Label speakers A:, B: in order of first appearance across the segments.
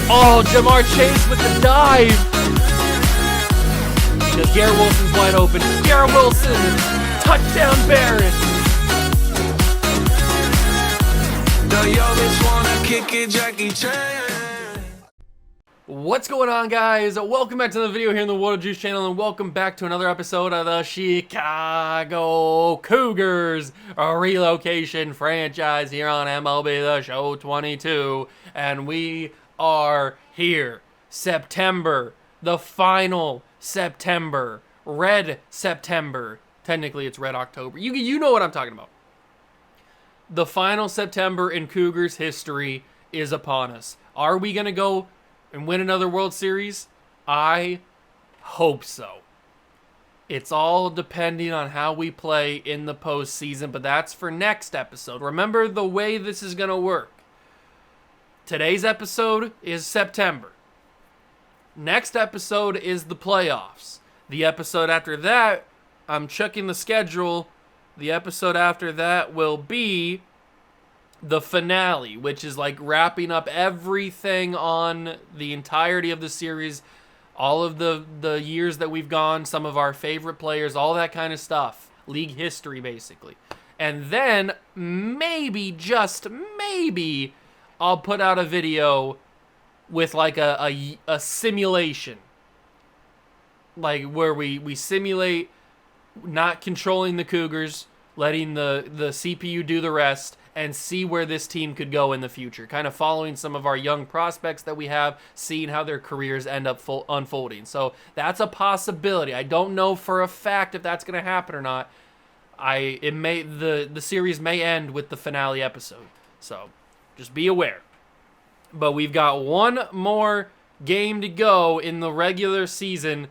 A: Oh, Jamar Chase with the dive. Because Garrett Wilson's wide open. Garrett Wilson, touchdown Barrett. What's going on, guys? Welcome back to the video here in the Water Juice channel, and welcome back to another episode of the Chicago Cougars Relocation franchise here on MLB The Show 22. And we are here. September, the final September, red September. Technically, it's red October. You know what I'm talking about. The final September in Cougars history is upon us. Are we going to go and win another World Series? I hope so. It's all depending on how we play in the postseason, but that's for next episode. Remember the way this is going to work. Today's episode is September. Next episode is the playoffs. The episode after that, I'm checking the schedule. The episode after that will be the finale, which is like wrapping up everything on the entirety of the series, all of the years that we've gone, some of our favorite players, all that kind of stuff. League history, basically. And then maybe, just maybe, I'll put out a video with like a simulation. Like where we simulate not controlling the Cougars, letting the CPU do the rest, and see where this team could go in the future. Kind of following some of our young prospects that we have, seeing how their careers end up unfolding. So that's a possibility. I don't know for a fact if that's going to happen or not. The series may end with the finale episode. So just be aware. But we've got one more game to go in the regular season.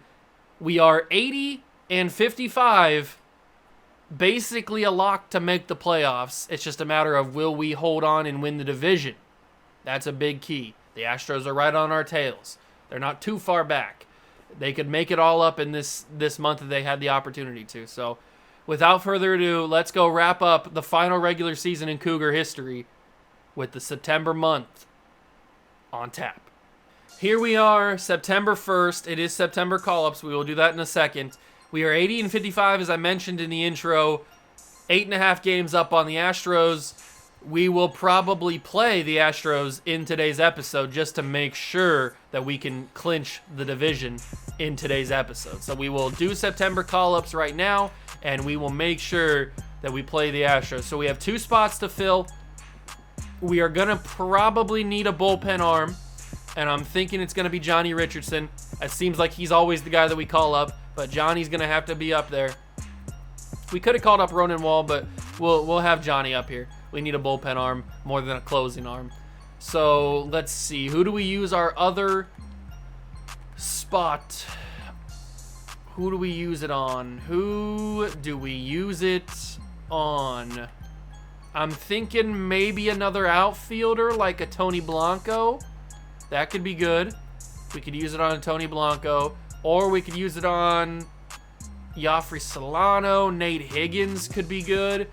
A: We are 80-55. Basically a lock to make the playoffs. It's just a matter of will we hold on and win the division. That's a big key. The Astros are right on our tails. They're not too far back. They could make it all up in this month if they had the opportunity to. So without further ado, let's go wrap up the final regular season in Cougar history with the September month on tap. Here we are, September 1st. It is September call-ups. We will do that in a second. We are 80-55, as I mentioned in the intro. 8.5 games up on the Astros. We will probably play the Astros in today's episode just to make sure that we can clinch the division in today's episode. So we will do September call-ups right now, and we will make sure that we play the Astros. So we have 2 spots to fill. We are going to probably need a bullpen arm, and I'm thinking it's going to be Johnny Richardson. It seems like he's always the guy that we call up. But Johnny's going to have to be up there. We could have called up Ronan Wall, but we'll have Johnny up here. We need a bullpen arm more than a closing arm. So let's see. Who do we use our other spot? Who do we use it on? Who do we use it on? I'm thinking maybe another outfielder like a Tony Blanco. That could be good. We could use it on a Tony Blanco. Or we could use it on Yafri Solano. Nate Higgins could be good.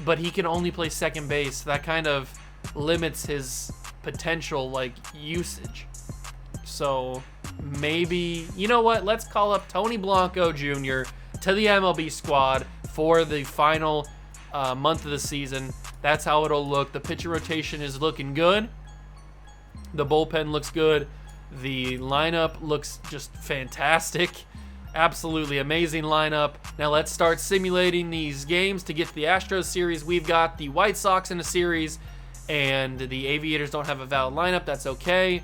A: But he can only play second base. That kind of limits his potential, like, usage. So maybe, you know what? Let's call up Tony Blanco Jr. to the MLB squad for the final month of the season. That's how it'll look. The pitcher rotation is looking good. The bullpen looks good. The lineup looks just fantastic. Absolutely amazing lineup. Now let's start simulating these games to get to the Astros series. We've got the White Sox in a series, and the Aviators don't have a valid lineup. That's okay,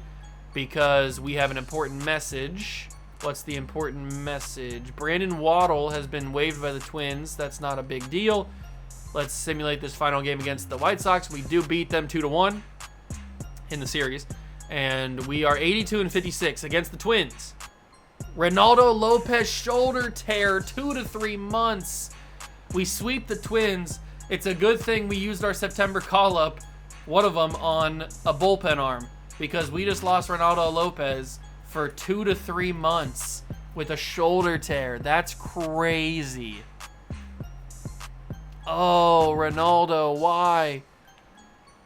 A: because we have an important message. What's the important message? Brandon Waddle has been waived by the Twins. That's not a big deal. Let's simulate this final game against the White Sox. We do beat them 2-1 in the series. And we are 82-56 against the Twins. Ronaldo Lopez shoulder tear, 2 to 3 months. We sweep the Twins. It's a good thing we used our September call-up, one of them, on a bullpen arm, because we just lost Ronaldo Lopez for 2 to 3 months with a shoulder tear. That's crazy. Oh, Ronaldo, why?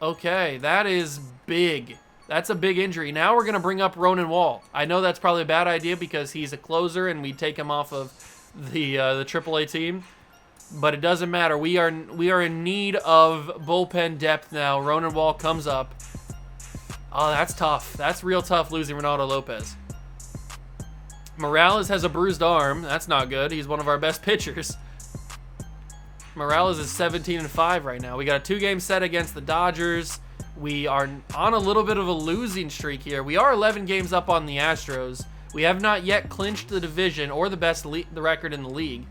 A: Okay, that is big. That's a big injury. Now we're going to bring up Ronan Wall. I know that's probably a bad idea because he's a closer and we take him off of the AAA team. But it doesn't matter. We are in need of bullpen depth now. Ronan Wall comes up. Oh, that's tough. That's real tough losing Ronaldo Lopez. Morales has a bruised arm. That's not good. He's one of our best pitchers. Morales is 17-5 right now. We got a 2-game set against the Dodgers. We are on a little bit of a losing streak here. We are 11 games up on the Astros. We have not yet clinched the division or the the record in the league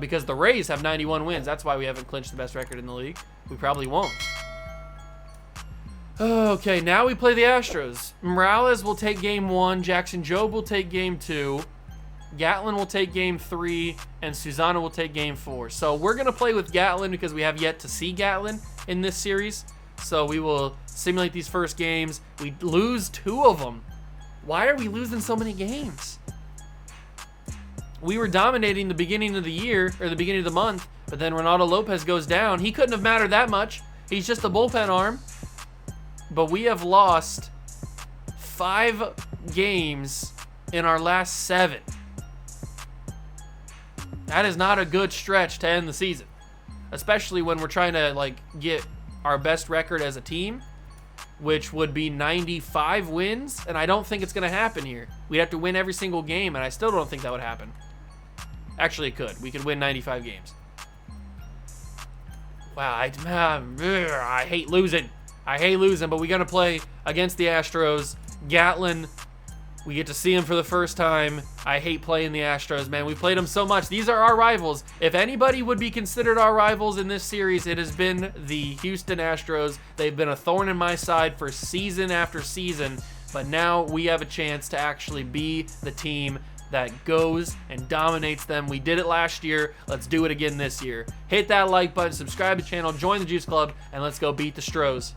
A: because the Rays have 91 wins. That's why we haven't clinched the best record in the league. We probably won't. Okay, now we play the Astros. Morales will take game 1. Jackson Jobe will take game 2. Gatlin will take game 3, and Susana will take game 4. So we're going to play with Gatlin because we have yet to see Gatlin in this series. So we will simulate these first games. We lose 2 of them. Why are we losing so many games? We were dominating the beginning of the year, or the beginning of the month, but then Ronaldo Lopez goes down. He couldn't have mattered that much. He's just a bullpen arm. But we have lost 5 games in our last 7. That is not a good stretch to end the season, especially when we're trying to get our best record as a team, which would be 95 wins, and I don't think it's going to happen here. We'd have to win every single game, and I still don't think that would happen. Actually, it could. We could win 95 games. Wow, I hate losing. I hate losing, but we're going to play against the Astros. Gatlin, we get to see him for the first time. I hate playing the Astros, man. We played them so much. These are our rivals. If anybody would be considered our rivals in this series, it has been the Houston Astros. They've been a thorn in my side for season after season, but now we have a chance to actually be the team that goes and dominates them. We did it last year. Let's do it again this year. Hit that like button, subscribe to the channel, join the Juice Club, and let's go beat the Stros.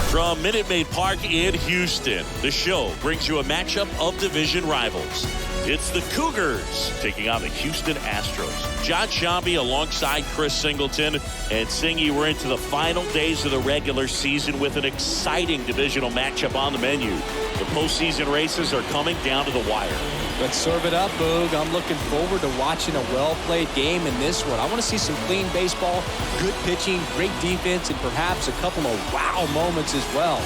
B: From Minute Maid Park in Houston, the show brings you a matchup of division rivals. It's the Cougars taking on the Houston Astros. John Shambi alongside Chris Singleton and Singy. We're into the final days of the regular season with an exciting divisional matchup on the menu. The postseason races are coming down to the wire.
C: Let's serve it up, Boog. I'm looking forward to watching a well-played game in this one. I want to see some clean baseball, good pitching, great defense, and perhaps a couple of wow moments as well.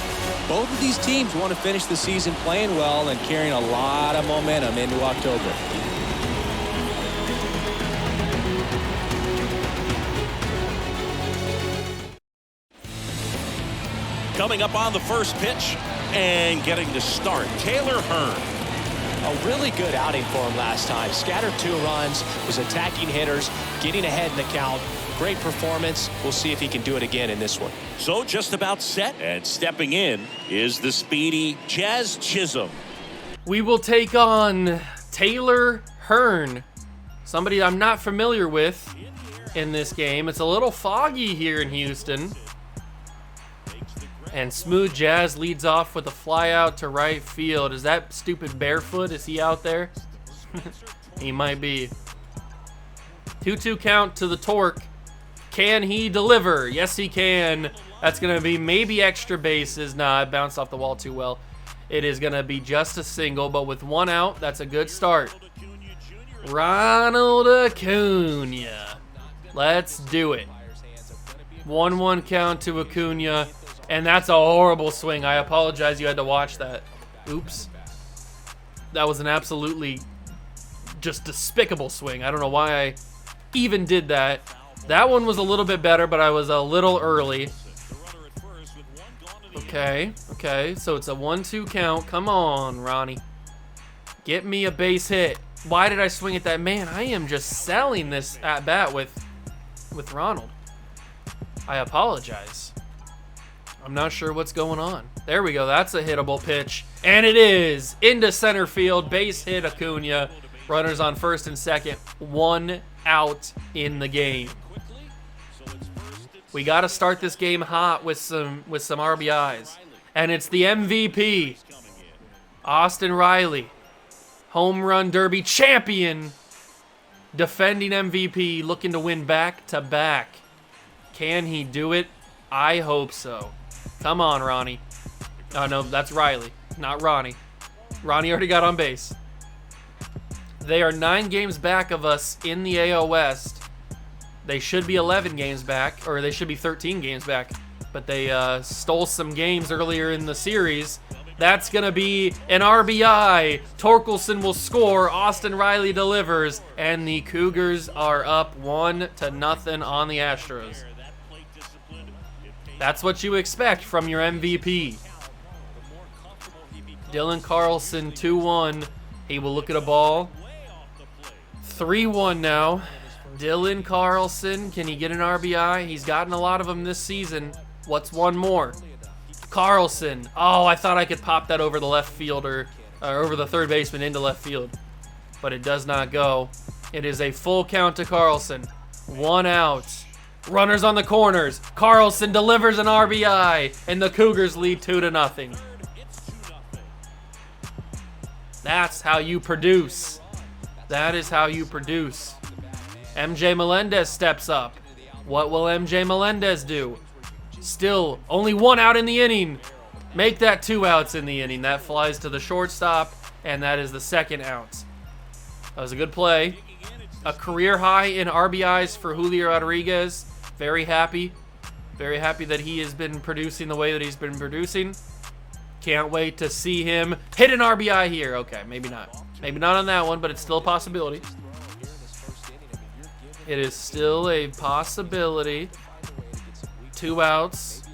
C: Both of these teams want to finish the season playing well and carrying a lot of momentum into October.
B: Coming up on the first pitch and getting to start, Taylor Hearn.
C: A really good outing for him last time. Scattered 2 runs, was attacking hitters, getting ahead in the count. Great performance. We'll see if he can do it again in this one.
B: So just about set, and stepping in is the speedy Jazz Chisholm.
A: We will take on Taylor Hearn, somebody I'm not familiar with in this game. It's a little foggy here in Houston. And Smooth Jazz leads off with a fly out to right field. Is that stupid Barefoot? Is he out there? He might be. 2-2 count to the Torque. Can he deliver? Yes, he can. That's going to be maybe extra bases. Nah, it bounced off the wall too well. It is going to be just a single, but with 1 out, that's a good start. Ronald Acuna. Let's do it. 1-1 count to Acuna. And that's a horrible swing. I apologize you had to watch that. Oops. That was an absolutely just despicable swing. I don't know why I even did that. That one was a little bit better, but I was a little early. Okay. So it's a 1-2 count. Come on, Ronnie. Get me a base hit. Why did I swing at that? Man, I am just selling this at bat with Ronald. I apologize. I'm not sure what's going on. There we go. That's a hittable pitch. And it is. Into center field. Base hit Acuna. Runners on first and second. 1 out in the game. We got to start this game hot with some RBIs. And it's the MVP. Austin Riley. Home run derby champion. defending MVP, looking to win back-to-back. Can he do it? I hope so. Come on, Ronnie. Oh, no, that's Riley, not Ronnie. Ronnie already got on base. They are 9 games back of us in the AL West. They should be 11 games back, or they should be 13 games back. But they stole some games earlier in the series. That's going to be an RBI. Torkelson will score. Austin Riley delivers. And the Cougars are up 1-0 on the Astros. That's what you expect from your MVP. Dylan Carlson, 2-1. He will look at a ball. 3-1 now. Dylan Carlson, can he get an RBI? He's gotten a lot of them this season. What's one more? Carlson. Oh, I thought I could pop that over the left fielder, or over the third baseman into left field. But it does not go. It is a full count to Carlson. 1 out. Runners on the corners. Carlson delivers an RBI, and the Cougars lead 2-0. That's how you produce. That is how you produce. MJ Melendez steps up. What will MJ Melendez do? Still, only 1 out in the inning. Make that 2 outs in the inning. That flies to the shortstop, and that is the 2nd out. That was a good play. A career high in RBIs for Julio Rodriguez. Very happy. Very happy that he has been producing the way that he's been producing. Can't wait to see him hit an RBI here. Okay, maybe not. Maybe not on that one, but it's still a possibility. It is still a possibility. 2 outs.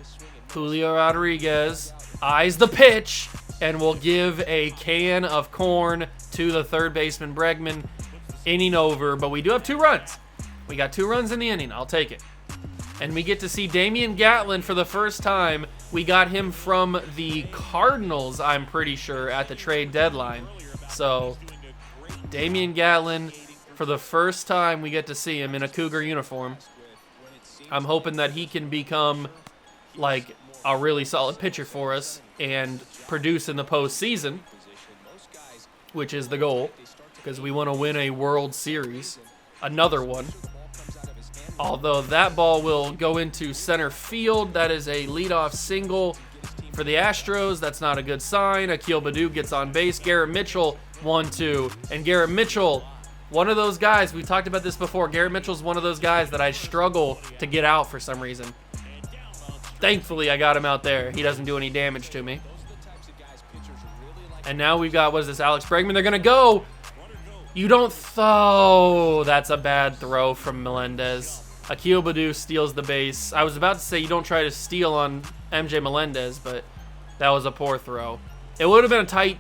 A: Julio Rodriguez eyes the pitch and will give a can of corn to the third baseman Bregman. Inning over, but we do have 2 runs. We got 2 runs in the inning. I'll take it. And we get to see Damian Gatlin for the first time. We got him from the Cardinals, I'm pretty sure, at the trade deadline. So, Damian Gatlin, for the first time, we get to see him in a Cougar uniform. I'm hoping that he can become, like, a really solid pitcher for us and produce in the postseason, which is the goal, because we want to win a World Series. Another one. Although that ball will go into center field. That is a leadoff single for the Astros. That's not a good sign. Akil Baddoo gets on base. Garrett Mitchell, 1-2. And Garrett Mitchell, one of those guys, we talked about this before. Garrett Mitchell's one of those guys that I struggle to get out for some reason. Thankfully, I got him out there. He doesn't do any damage to me. And now we've got, what is this, Alex Bregman? They're going to go. You don't throw. That's a bad throw from Melendez. Akil Baddoo steals the base. I was about to say you don't try to steal on MJ Melendez, but that was a poor throw. It would have been a tight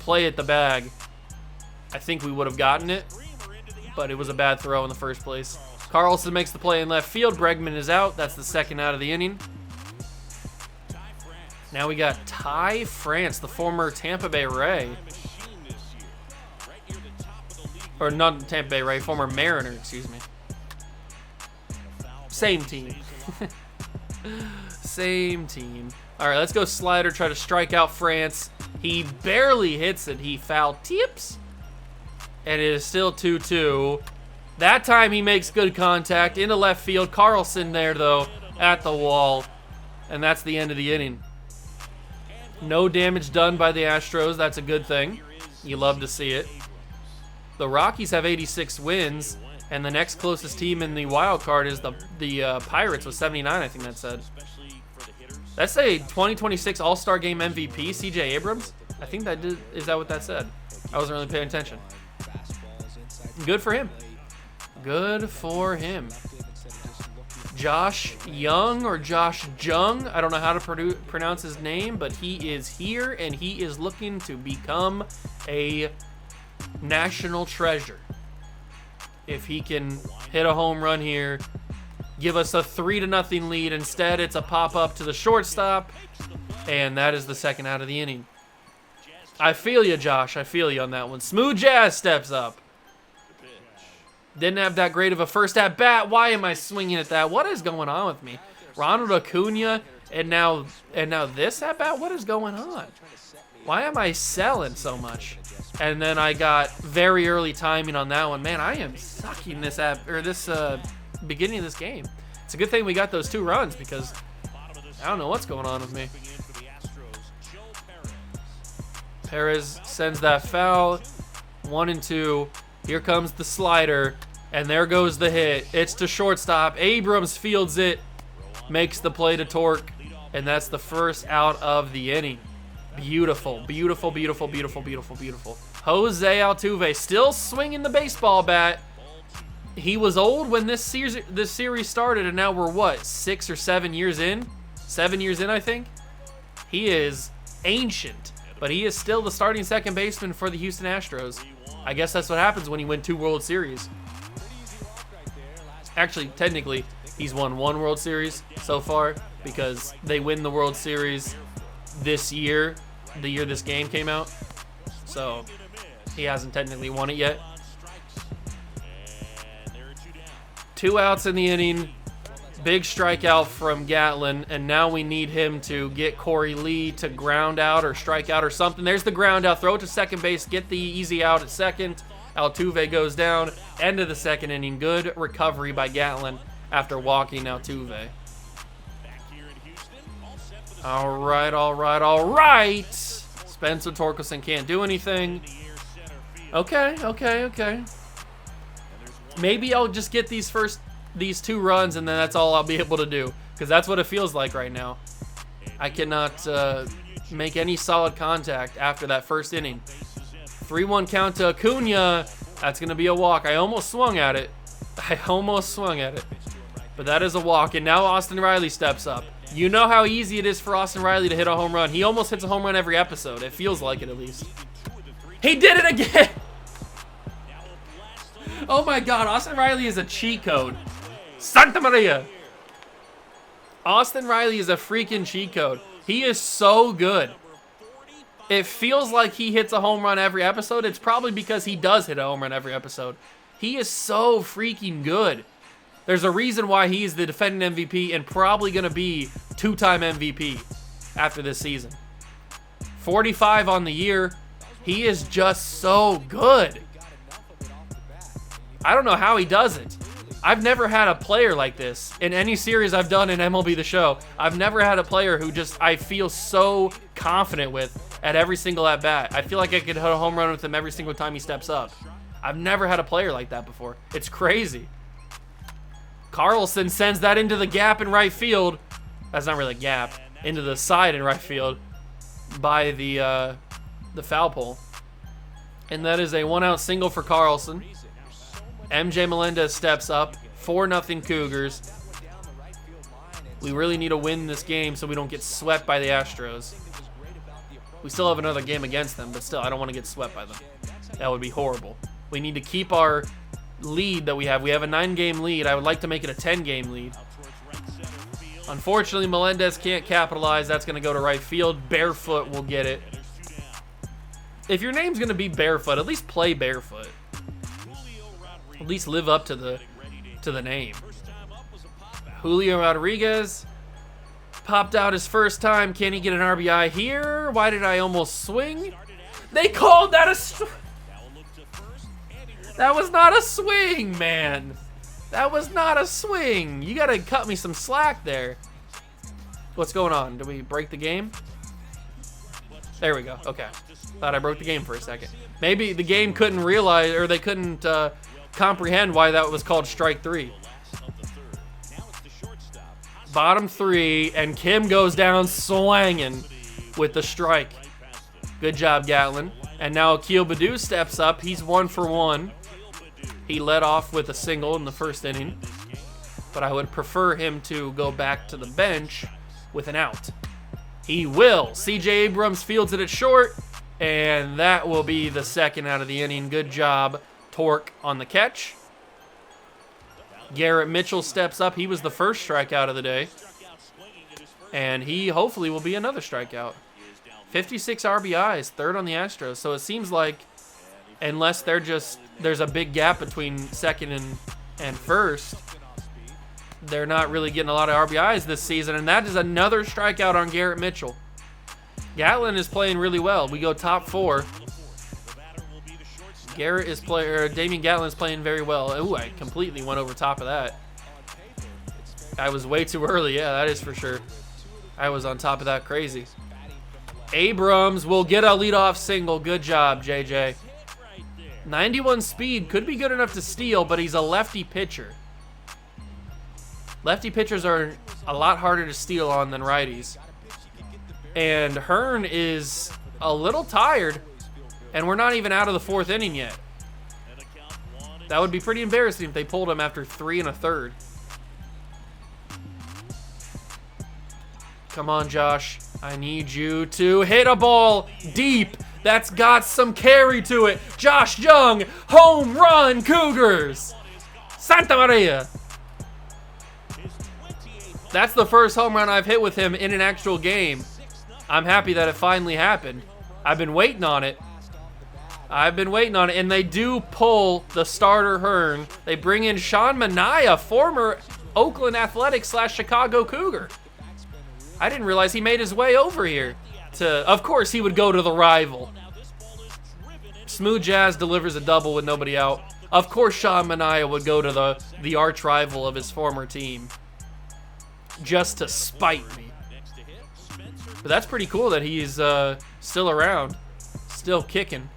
A: play at the bag. I think we would have gotten it, but it was a bad throw in the first place. Carlson makes the play in left field. Bregman is out. That's the 2nd out of the inning. Now we got Ty France, the former Tampa Bay Ray. Or not Tampa Bay Ray, former Mariner, excuse me. Same team. Same team. All right, let's go slider, try to strike out France. He barely hits it. He foul tips. And it is still 2-2. That time he makes good contact into left field. Carlson there, though, at the wall. And that's the end of the inning. No damage done by the Astros. That's a good thing. You love to see it. The Rockies have 86 wins, and the next closest team in the wild card is the Pirates with 79, I think that said. That's a 2026 All-Star Game MVP, C.J. Abrams. I think that did. Is that what that said? I wasn't really paying attention. Good for him. Good for him. Josh Young or Josh Jung, I don't know how to pronounce his name, but he is here, and he is looking to become a national treasure. If he can hit a home run here, give us a 3-0 lead. Instead, it's a pop-up to the shortstop, and that is the 2nd out of the inning. I feel you, Josh. I feel you on that one. Smooth Jazz steps up. Didn't have that great of a first at-bat. Why am I swinging at that? What is going on with me? Ronald Acuna, and now this at-bat? What is going on? Why am I selling so much? And then I got very early timing on that one. Man, I am sucking this beginning of this game. It's a good thing we got those 2 runs because I don't know what's going on with me. Perez sends that foul. 1 and 2. Here comes the slider. And there goes the hit. It's to shortstop. Abrams fields it. Makes the play to Torque. And that's the first out of the inning. Beautiful, beautiful, beautiful, beautiful, beautiful, beautiful. Jose Altuve still swinging the baseball bat. He was old when this series started, and now we're what, 6 or 7 years in? 7 years in, I think. He is ancient, but he is still the starting second baseman for the Houston Astros. I guess that's what happens when you win 2 World Series. Actually, technically, he's won 1 World Series so far because they win the World Series this year, the year this game came out. So he hasn't technically won it yet. 2 outs in the inning. Big strikeout from Gatlin, and now we need him to get Corey Lee to ground out or strike out or something. There's the ground out. Throw it to second base. Get the easy out at second. Altuve goes down. End of the second inning. Good recovery by Gatlin after walking Altuve. All right, all right, all right. Spencer Torkelson can't do anything. Okay, okay, okay. Maybe I'll just get these 2 runs, and then that's all I'll be able to do, because that's what it feels like right now. I cannot make any solid contact after that first inning. 3-1 count to Acuna. That's going to be a walk. I almost swung at it. But that is a walk, and now Austin Riley steps up. You know how easy it is for Austin Riley to hit a home run. He almost hits a home run every episode. It feels like it, at least. He did it again! Oh my God, Austin Riley is a cheat code. Santa Maria! Austin Riley is a freaking cheat code. He is so good. It feels like he hits a home run every episode. It's probably because he does hit a home run every episode. He is so freaking good. There's a reason why he's the defending MVP and probably going to be 2-time MVP after this season. 45 on the year. He is just so good. I don't know how he does it. I've never had a player like this in any series I've done in MLB The Show. I've never had a player who I feel so confident with at every single at-bat. I feel like I could hit a home run with him every single time he steps up. I've never had a player like that before. It's crazy. Carlson sends that into the gap in right field. That's not really a gap. Into the side in right field by the foul pole. And that is a 1-out single for Carlson. MJ Melendez steps up. 4-0 Cougars. We really need to win this game so we don't get swept by the Astros. We still have another game against them, but still, I don't want to get swept by them. That would be horrible. We need to keep our lead that we have. We have a 9-game lead. I would like to make it a 10-game lead. Unfortunately, Melendez can't capitalize. That's going to go to right field. Barefoot will get it. If your name's going to be Barefoot, at least play barefoot. At least live up to the name. Julio Rodriguez popped out his first time. Can he get an RBI here? Why did I almost swing? They called that that was not a swing, man. That was not a swing. You got to cut me some slack there. What's going on? Did we break the game? There we go. Okay. Thought I broke the game for a second. Maybe the game couldn't realize, or they couldn't comprehend why that was called strike 3. Bottom 3, and Kim goes down swanging with the strike. Good job, Gatlin. And now Akil Baddoo steps up. He's 1 for 1. He led off with a single in the first inning, but I would prefer him to go back to the bench with an out. He will. C.J. Abrams fields it at short, and that will be the second out of the inning. Good job, Torque, on the catch. Garrett Mitchell steps up. He was the first strikeout of the day, and he hopefully will be another strikeout. 56 RBIs, third on the Astros, so it seems like unless there's a big gap between second and first, they're not really getting a lot of RBIs this season, and that is another strikeout on Garrett Mitchell. Gatlin is playing really well. We go top 4. Damian Gatlin is playing very well. Ooh, I completely went over top of that. I was way too early. Yeah, that is for sure. I was on top of that crazy. Abrams will get a leadoff single. Good job, JJ. 91 speed. Could be good enough to steal, but he's a lefty pitcher. Lefty pitchers are a lot harder to steal on than righties. And Hearn is a little tired, and we're not even out of the 4th inning yet. That would be pretty embarrassing if they pulled him after 3 1/3. Come on, Josh. I need you to hit a ball deep. That's got some carry to it. Josh Jung, home run, Cougars. Santa Maria. That's the first home run I've hit with him in an actual game. I'm happy that it finally happened. I've been waiting on it. And they do pull the starter Hearn. They bring in Sean Manaea, former Oakland Athletics / Chicago Cougar. I didn't realize he made his way over here. Of course, he would go to the rival. Smooth Jazz delivers a double with nobody out. Of course, Sean Manaea would go to the arch rival of his former team. Just to spite me. But that's pretty cool that he's still around. Still kicking.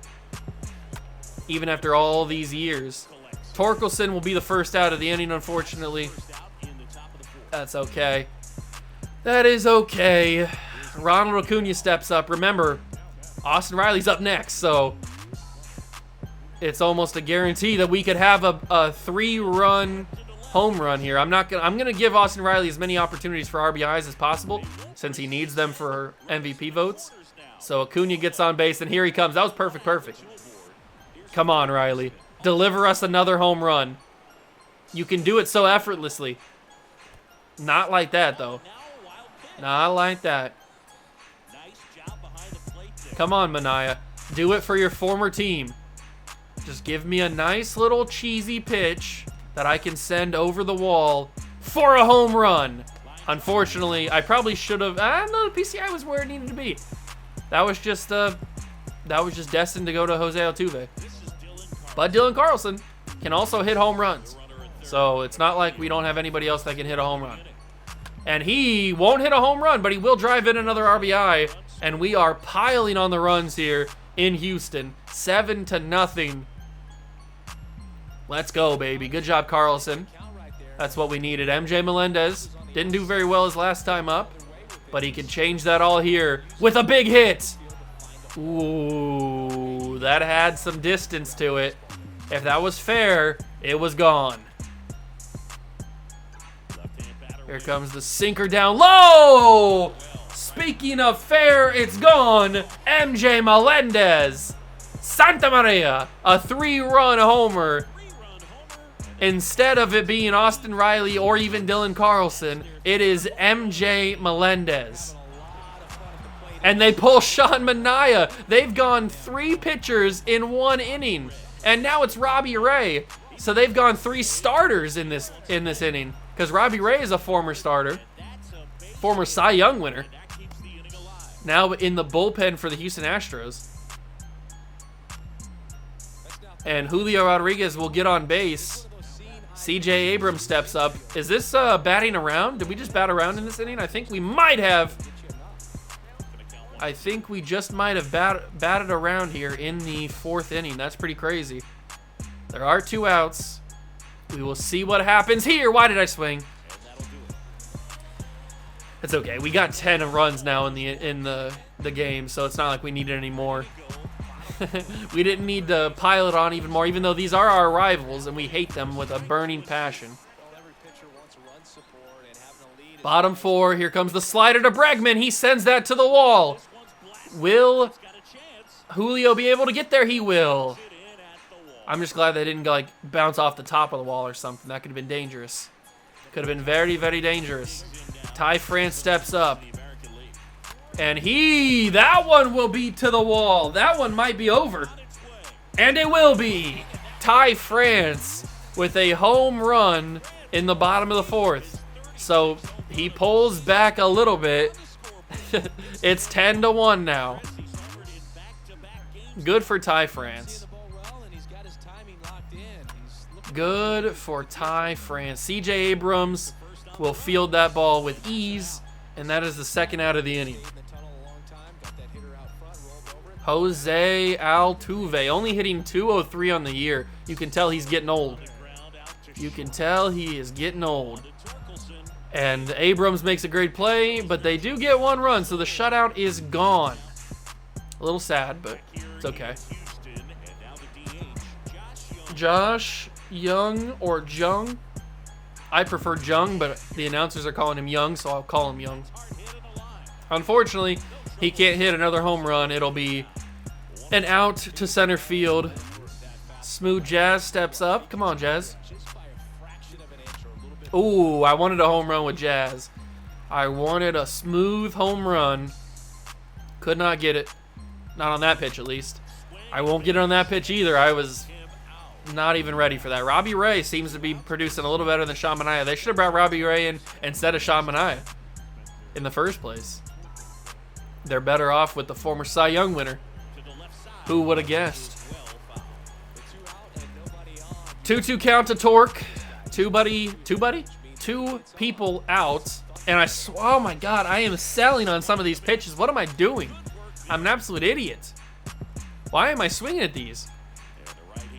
A: Even after all these years. Torkelson will be the first out of the inning, unfortunately. That's okay. That is okay. Ronald Acuna steps up. Remember, Austin Riley's up next, so it's almost a guarantee that we could have a 3-run home run here. I'm gonna give Austin Riley as many opportunities for RBIs as possible since he needs them for MVP votes. So Acuna gets on base, and here he comes. That was perfect. Come on, Riley. Deliver us another home run. You can do it so effortlessly. Not like that, though. Not like that. Come on, Manaea. Do it for your former team. Just give me a nice little cheesy pitch that I can send over the wall for a home run. Unfortunately, I probably should have. No, the PCI was where it needed to be. That was just destined to go to Jose Altuve. But Dylan Carlson can also hit home runs. So it's not like we don't have anybody else that can hit a home run. And he won't hit a home run, but he will drive in another RBI. And we are piling on the runs here in Houston. 7-0. Let's go, baby. Good job, Carlson. That's what we needed. MJ Melendez didn't do very well his last time up, but he can change that all here with a big hit. Ooh, that had some distance to it. If that was fair, it was gone. Here comes the sinker down low. Speaking of fair, it's gone. MJ Melendez. Santa Maria. A 3-run homer. Instead of it being Austin Riley or even Dylan Carlson, it is MJ Melendez. And they pull Sean Manaea. They've gone 3 pitchers in 1 inning. And now it's Robbie Ray. So they've gone 3 starters in this inning. Because Robbie Ray is a former starter. Former Cy Young winner. Now in the bullpen for the Houston Astros. And Julio Rodriguez will get on base. CJ Abrams steps up. Is this batting around? Did we just bat around in this inning? I think we might have. I think we just might have batted around here in the 4th inning. That's pretty crazy. There are 2 outs. We will see what happens here. Why did I swing? It's okay. We got 10 runs now in the game, so it's not like we needed any more. We didn't need to pile it on even more, even though these are our rivals and we hate them with a burning passion. Bottom 4. Here comes the slider to Bregman. He sends that to the wall. Will Julio be able to get there? He will. I'm just glad they didn't like bounce off the top of the wall or something. That could have been dangerous. Could have been very, very dangerous. Ty France steps up. And that one will be to the wall. That one might be over. And it will be. Ty France with a home run in the bottom of the 4th. So he pulls back a little bit. It's 10-1 now. Good for Ty France. Good for Ty France. CJ Abrams will field that ball with ease, and that is the second out of the inning. Jose Altuve only hitting .203 on the year. You can tell he's getting old. You can tell he is getting old. And Abrams makes a great play, but they do get one run, so the shutout is gone. A little sad, but it's okay. Josh Young or Jung? I prefer Jung, but the announcers are calling him Young, so I'll call him Young. Unfortunately, he can't hit another home run. It'll be an out to center field. Smooth Jazz steps up. Come on, Jazz. Ooh, I wanted a home run with Jazz. I wanted a smooth home run. Could not get it. Not on that pitch, at least. I won't get it on that pitch either. I was not even ready for that. Robbie Ray seems to be producing a little better than Sean Manaea. They should have brought Robbie Ray in instead of Sean Manaea in the first place. They're better off with the former Cy Young winner. Who would have guessed? 2-2 count to Torque. Two people out. And oh my God, I am selling on some of these pitches. What am I doing? I'm an absolute idiot. Why am I swinging at these?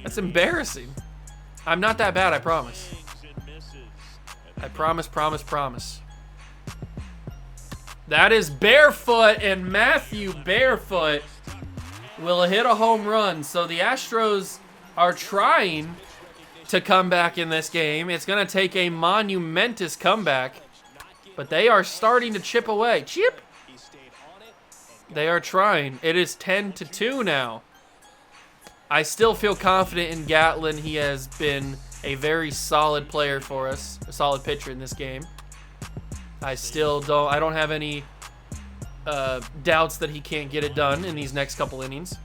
A: That's embarrassing. I'm not that bad, I promise. I promise. That is Barefoot, and Matthew Barefoot will hit a home run. So the Astros are trying to come back in this game. It's going to take a monumentous comeback, but they are starting to chip away. Chip! They are trying. It is 10-2 now. I still feel confident in Gatlin. He has been a very solid player for us, a solid pitcher in this game. I don't have any doubts that he can't get it done in these next couple innings.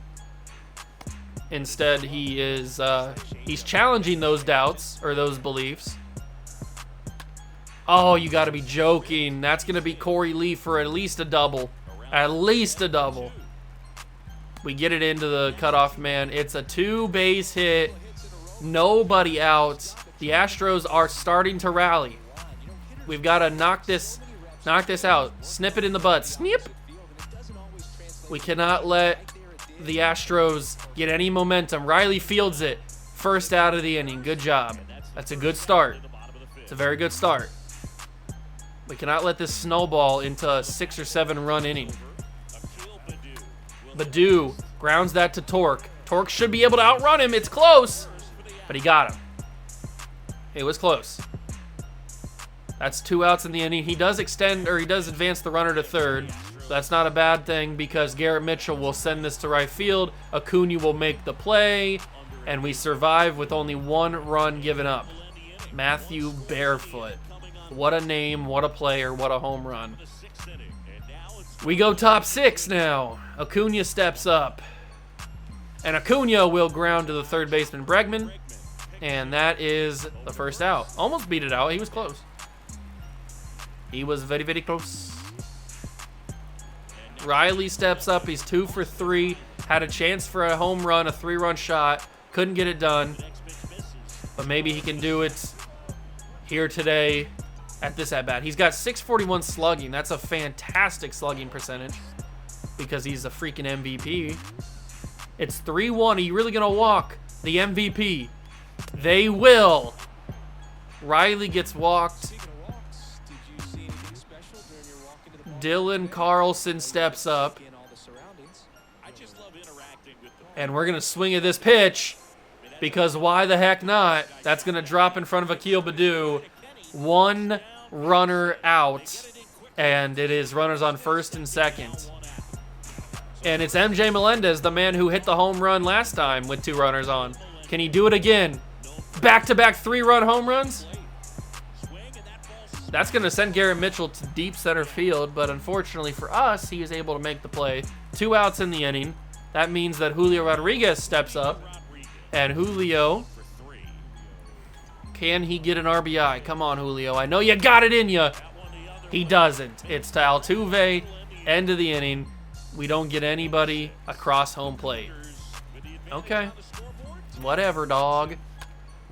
A: Instead, he's challenging those doubts or those beliefs. Oh, you got to be joking. That's going to be Corey Lee for at least a double. At least a double. We get it into the cutoff man. It's a 2-base hit. Nobody out. The Astros are starting to rally. We've got to knock this out. Snip it in the butt. Snip. We cannot let the Astros get any momentum. Riley fields it. First out of the inning. Good job. That's a good start. It's a very good start. We cannot let this snowball into a 6 or 7 run inning. Baddoo grounds that to Torque. Torque should be able to outrun him. It's close, but he got him. It was close. That's 2 outs in the inning. He does advance the runner to third. That's not a bad thing because Garrett Mitchell will send this to right field. Acuna will make the play, and we survive with only 1 run given up. Matthew Barefoot. What a name, what a player, what a home run. We go top 6 now. Acuna steps up. And Acuna will ground to the third baseman Bregman. And that is the first out. Almost beat it out. He was close. He was very, very close. Riley steps up. He's 2 for 3. Had a chance for a home run, a 3-run shot. Couldn't get it done. But maybe he can do it here today at this at-bat. He's got 641 slugging. That's a fantastic slugging percentage because he's a freaking MVP. It's 3-1. Are you really going to walk the MVP? They will. Riley gets walked. Dylan Carlson steps up. And we're going to swing at this pitch because why the heck not? That's going to drop in front of Akil Baddoo. 1 runner out, and it is runners on first and second. And it's MJ Melendez, the man who hit the home run last time with 2 runners on. Can he do it again? Back-to-back 3-run home runs? That's going to send Garrett Mitchell to deep center field, but unfortunately for us, he is able to make the play. 2 outs in the inning. That means that Julio Rodriguez steps up, and Julio, can he get an RBI? Come on, Julio. I know you got it in you. He doesn't. It's to Altuve, End of the inning. We don't get anybody across home plate. Okay. Whatever, dog.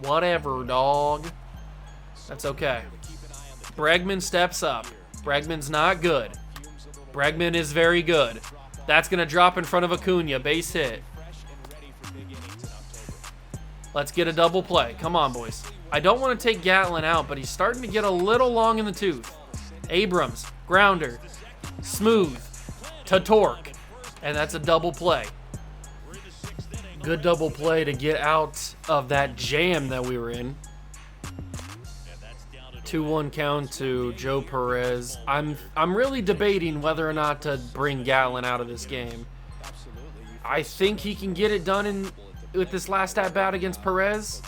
A: Whatever, dog. That's okay. Bregman steps up. Bregman's not good. Bregman is very good. That's going to drop in front of Acuna. Base hit. Let's get a double play. Come on, boys. I don't want to take Gatlin out, but he's starting to get a little long in the tooth. Abrams, grounder, smooth to Torque, and that's a double play. Good double play to get out of that jam that we were in. 2-1 count to Joe Perez. I'm really debating whether or not to bring Gatlin out of this game. I think he can get it done with this last at bat against Perez.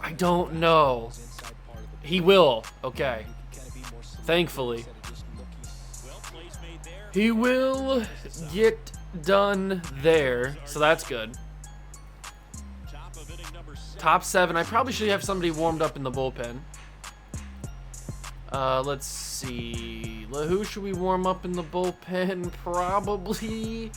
A: I don't know. He will. Okay. Thankfully. He will get done there. So that's good. Top 7. I probably should have somebody warmed up in the bullpen. Let's see. Who should we warm up in the bullpen? Probably.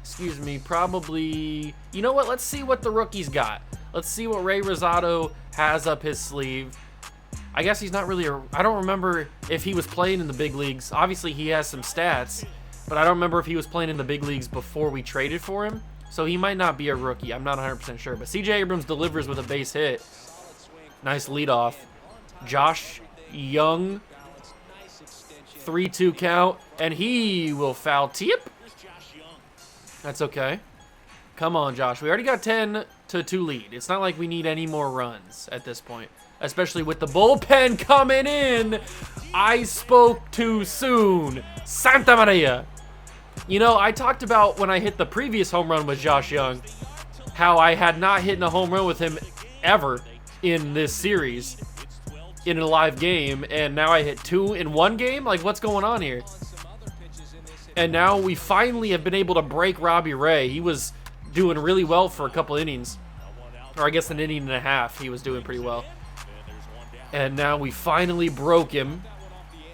A: Excuse me. Probably. You know what? Let's see what the rookies got. Let's see what Ray Rosado has up his sleeve. I guess he's not really I don't remember if he was playing in the big leagues. Obviously, he has some stats, but I don't remember if he was playing in the big leagues before we traded for him. So he might not be a rookie. I'm not 100% sure. But CJ Abrams delivers with a base hit. Nice leadoff. Josh Young. 3-2 count. And he will foul tip. That's okay. Come on, Josh. We already got 10-2 lead. It's not like we need any more runs at this point. Especially with the bullpen coming in. I spoke too soon. Santa Maria. You know, I talked about when I hit the previous home run with Josh Young, how I had not hit a home run with him ever in this series in a live game, and now I hit 2 in one game? Like, what's going on here? And now we finally have been able to break Robbie Ray. He was doing really well for a couple innings. Or I guess an inning and a half, he was doing pretty well. And now we finally broke him,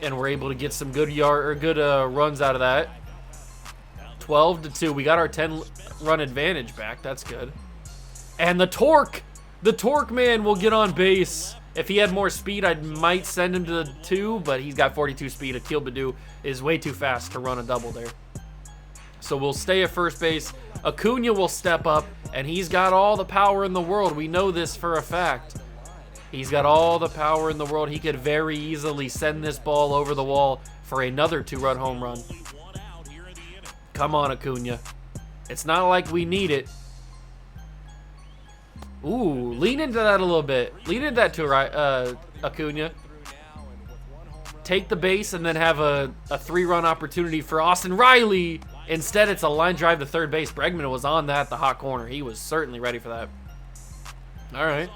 A: and we're able to get some good runs out of that. 12-2. We got our 10-run advantage back. That's good. And the Torque man will get on base. If he had more speed, I might send him to the 2, but he's got 42 speed. Akil Baddoo is way too fast to run a double there. So we'll stay at first base. Acuna will step up, and he's got all the power in the world. We know this for a fact. He's got all the power in the world. He could very easily send this ball over the wall for another 2-run home run. Come on, Acuna. It's not like we need it. Ooh, lean into that a little bit. Lean into that to Acuna. Take the base and then have a 3-run opportunity for Austin Riley. Instead, it's a line drive to third base. Bregman was on that, the hot corner. He was certainly ready for that. All right.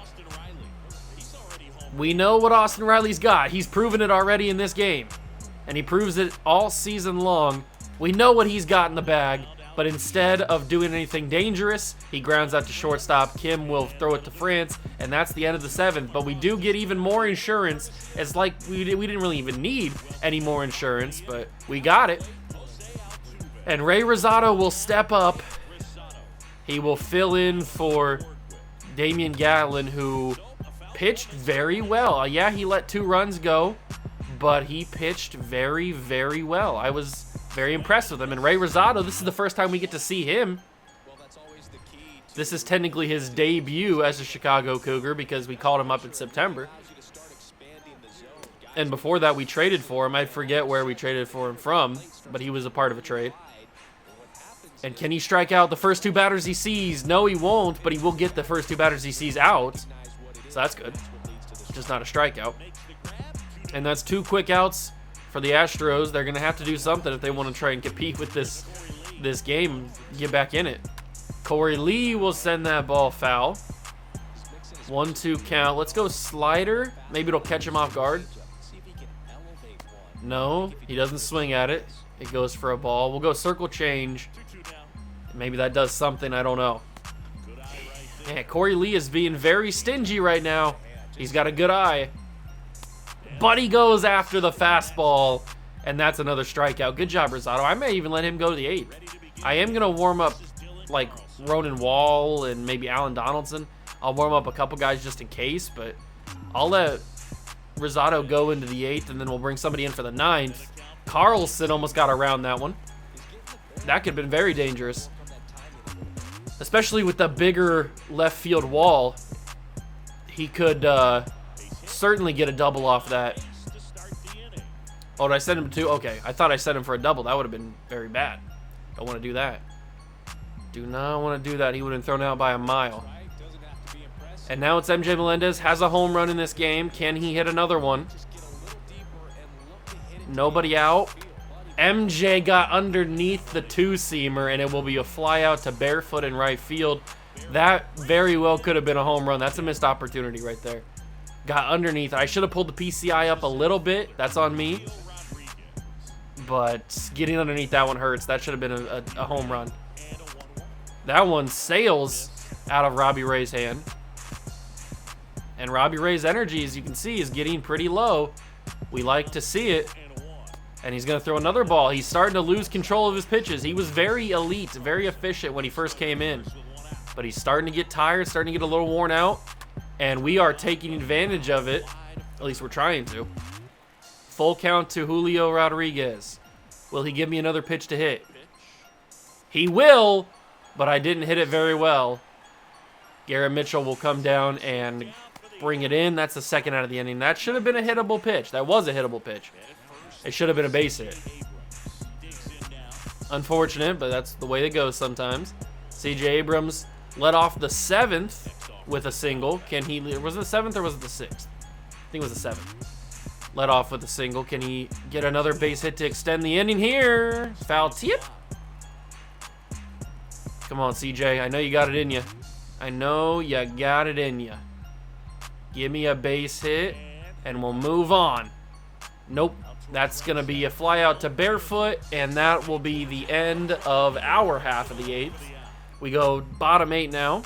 A: We know what Austin Riley's got. He's proven it already in this game. And he proves it all season long. We know what he's got in the bag. But instead of doing anything dangerous, he grounds out to shortstop. Kim will throw it to France, and that's the end of the 7th. But we do get even more insurance. It's like we didn't really even need any more insurance, but we got it. And Ray Rosado will step up. He will fill in for Damian Gatlin, who pitched very well. Yeah, he let 2 runs go, but he pitched very, very well. I was very impressed with him. And Ray Rosado, this is the first time we get to see him. This is technically his debut as a Chicago Cougar because we called him up in September. And before that, we traded for him. I forget where we traded for him from, but he was a part of a trade. And can he strike out the first 2 batters he sees? No, he won't, but he will get the first 2 batters he sees out. So that's good. Just not a strikeout. And that's 2 quick outs for the Astros. They're going to have to do something if they want to try and compete with this game, get back in it. Corey Lee will send that ball foul. 1-2 count. Let's go slider. Maybe it'll catch him off guard. No, he doesn't swing at it. It goes for a ball. We'll go circle change. Maybe that does something. I don't know. Man, Corey Lee is being very stingy right now. He's got a good eye. But he goes after the fastball, And that's another strikeout. Good job, Rosado. I may even let him go to the 8th. I am going to warm up, like, Ronan Wall and maybe Alan Donaldson. I'll warm up a couple guys just in case, but I'll let Rosado go into the 8th, and then we'll bring somebody in for the 9th. Carlson almost got around that one. That could have been very dangerous, especially with the bigger left field wall. He could certainly get a double off that. Oh, did I send him to? Okay, I thought I sent him for a double. That would have been very bad. Don't want to do that. Do not want to do that. He would have been thrown out by a mile. And now it's MJ Melendez. Has a home run in this game. Can he hit another one? Nobody out. MJ got underneath the 2-seamer, and it will be a fly out to Barefoot in right field. That very well could have been a home run. That's a missed opportunity right there. Got underneath. I should have pulled the PCI up a little bit. That's on me. But getting underneath that one hurts. That should have been a home run. That one sails out of Robbie Ray's hand. And Robbie Ray's energy, as you can see, is getting pretty low. We like to see it. And he's going to throw another ball. He's starting to lose control of his pitches. He was very elite, very efficient when he first came in. But he's starting to get tired, starting to get a little worn out. And we are taking advantage of it. At least we're trying to. Full count to Julio Rodriguez. Will he give me another pitch to hit? He will, but I didn't hit it very well. Garrett Mitchell will come down and bring it in. That's the second out of the inning. That should have been a hittable pitch. That was a hittable pitch. It should have been a base hit. Unfortunate, but that's the way it goes sometimes. CJ Abrams led off the 7th with a single. Can he? Was it the 7th or was it the 6th? I think it was the 7th. Led off with a single. Can he get another base hit to extend the inning here? Foul tip. Come on, CJ. I know you got it in you. I know you got it in you. Give me a base hit, and we'll move on. Nope. That's going to be a fly out to Barefoot, and that will be the end of our half of the 8th. We go bottom 8 now.